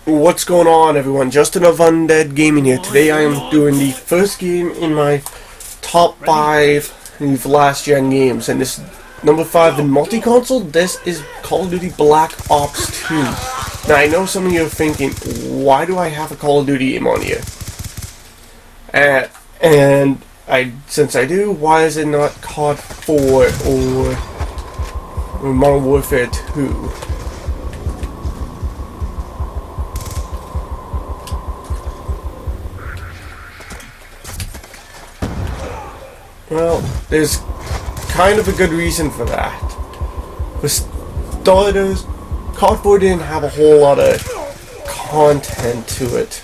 What's going on, everyone? Justin of Undead Gaming here. Today I am doing the first game in my top 5 of last gen games, and this is number 5 in multi-console. This is Call of Duty Black Ops 2. Now I know some of you are thinking, why do I have a Call of Duty game on here? Since I do, why is it not COD 4 or Modern Warfare 2? Well, there's kind of a good reason for that. For starters, COD 4 didn't have a whole lot of content to it.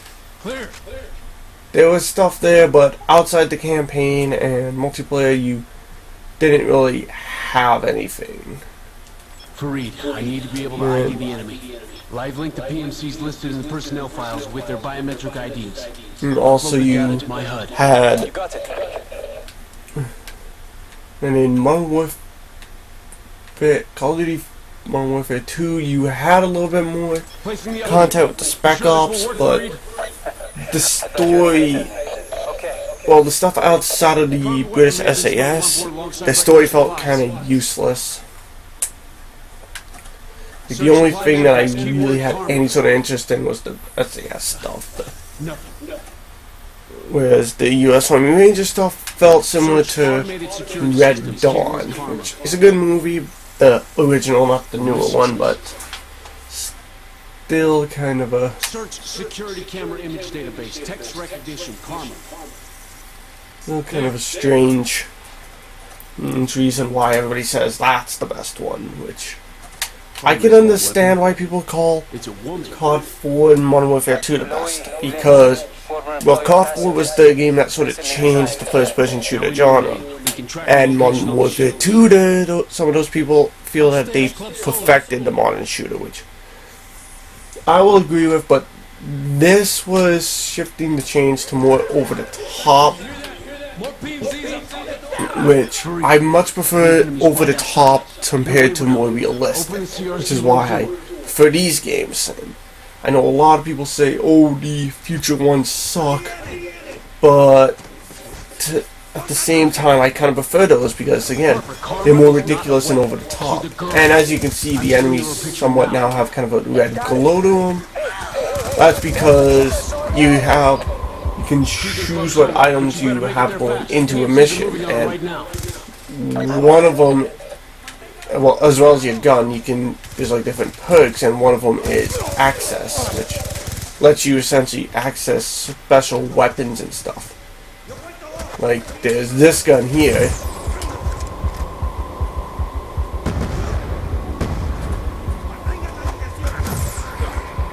There was stuff there, but outside the campaign and multiplayer, you didn't really have anything. Fareed, I need to be able to ID the enemy. Live link to PMCs listed in the personnel files with their biometric IDs. And also you had... And in Modern Warfare, Call of Duty Modern Warfare 2, you had a little bit more content with the Spec Ops, but the story, well, the stuff outside of the British SAS, the story felt kind of useless. Like, the only thing that I really had any sort of interest in was the SAS stuff. Whereas the US Army Ranger stuff felt similar to Red Dawn, which is a good movie, the original, not the newer one, but still kind of a... Search security camera image database, text recognition, Karma. Still kind of a strange reason why everybody says that's the best one, which... I can understand why people call COD 4 and Modern Warfare 2 the best, because... well, COD 4 was the game that sort of changed the first-person shooter genre, and Modern Warfare 2, some of those people feel that they perfected the modern shooter, which I will agree with, but this was shifting the change to more over-the-top, which I much prefer over-the-top compared to more realistic, which is why I prefer these games. I know a lot of people say, oh, the future ones suck, but at the same time, I kind of prefer those because, again, they're more ridiculous and over the top. And as you can see, the enemies somewhat now have kind of a red glow to them. That's because you can choose what items you have going into a mission, and one of them, well, as well as your gun, there's like different perks, and one of them is access, which lets you essentially access special weapons and stuff. Like, there's this gun here,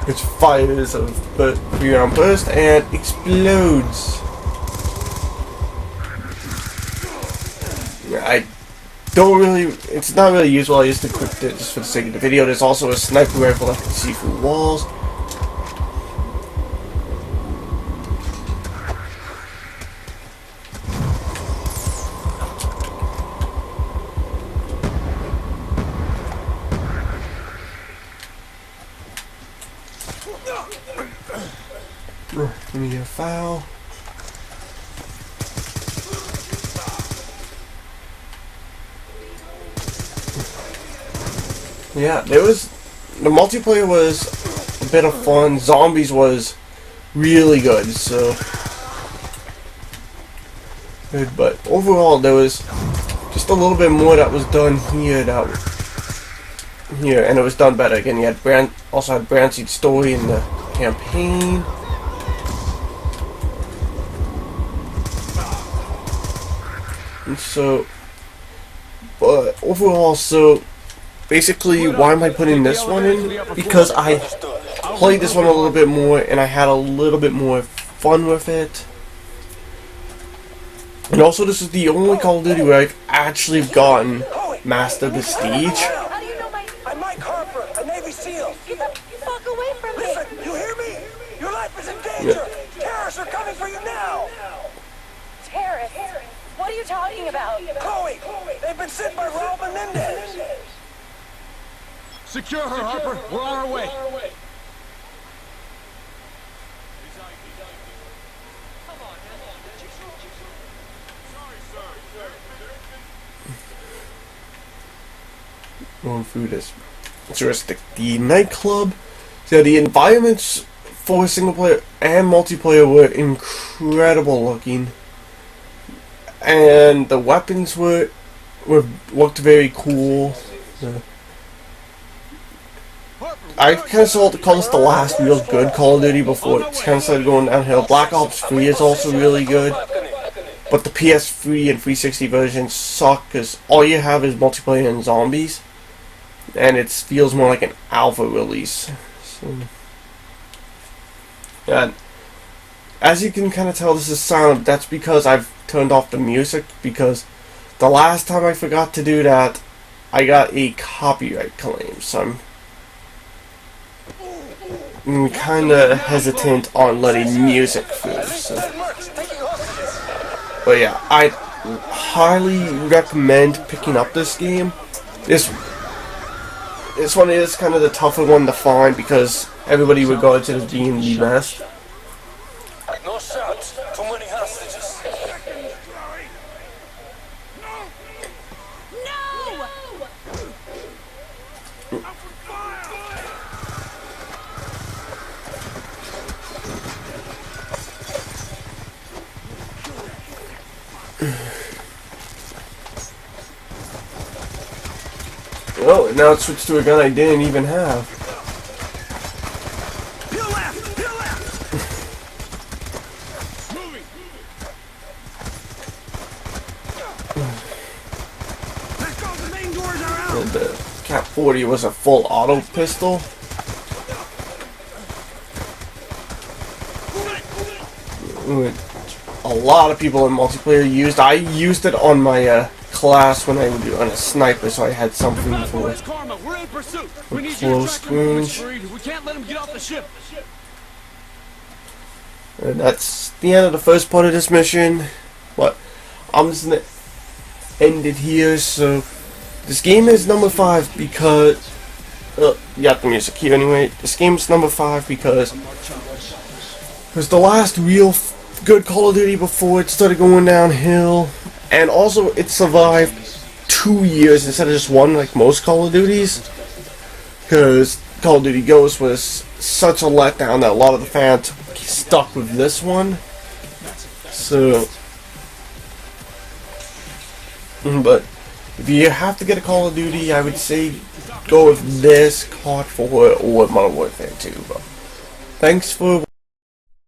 which fires a 3-round burst and explodes. It's not really useful. I just equipped it just for the sake of the video. There's also a sniper rifle that can see through walls. Let me get a foul. Yeah, the multiplayer was a bit of fun. Zombies was really good, so good, but overall there was just a little bit more that was done here, and it was done better. Again, you had also had Brandseed's story in the campaign. And so, but overall, so basically, why am I putting this one in? Because I played this one a little bit more, and I had a little bit more fun with it. And also, this is the only Call of Duty where I've actually gotten Master Prestige. How do you know I'm Mike Harper, a Navy SEAL. Get the fuck away from me! Listen, you hear me? Your life is in danger! Yeah. Terrorists are coming for you now! Terrorists? What are you talking about? Chloe! They've been sent by Raul Menendez! Secure her, Harper. We're on our way. going through this. Juristic, the nightclub. So the environments for single player and multiplayer were incredible looking, and the weapons looked very cool. I kind of saw call this the last real good Call of Duty before it kind of started going downhill. Black Ops 3 is also really good, but the PS3 and 360 versions suck because all you have is multiplayer and zombies, and it feels more like an alpha release. So, and as you can kind of tell, this is silent. That's because I've turned off the music, because the last time I forgot to do that, I got a copyright claim, so I'm kind of hesitant on letting music through. So. But yeah, I highly recommend picking up this game. This one is kind of the tougher one to find because everybody regards it as being the best. No shots. Too many hostages. Oh, and now it switched to a gun I didn't even have. And the Cap 40 was a full auto pistol. A lot of people in multiplayer used. I used it on my class when I would do on a sniper, so I had something for close range. We can't let him get off the ship. And that's the end of the first part of this mission. But I'm just gonna end it here. So this game is number 5 because you got the music here anyway. This game's number 5 because it was the last real good Call of Duty before it started going downhill. And also, it survived 2 years instead of just 1 like most Call of Duties. Because Call of Duty Ghosts was such a letdown that a lot of the fans stuck with this one. So, but if you have to get a Call of Duty, I would say go with this, COD 4, or Modern Warfare 2. But thanks for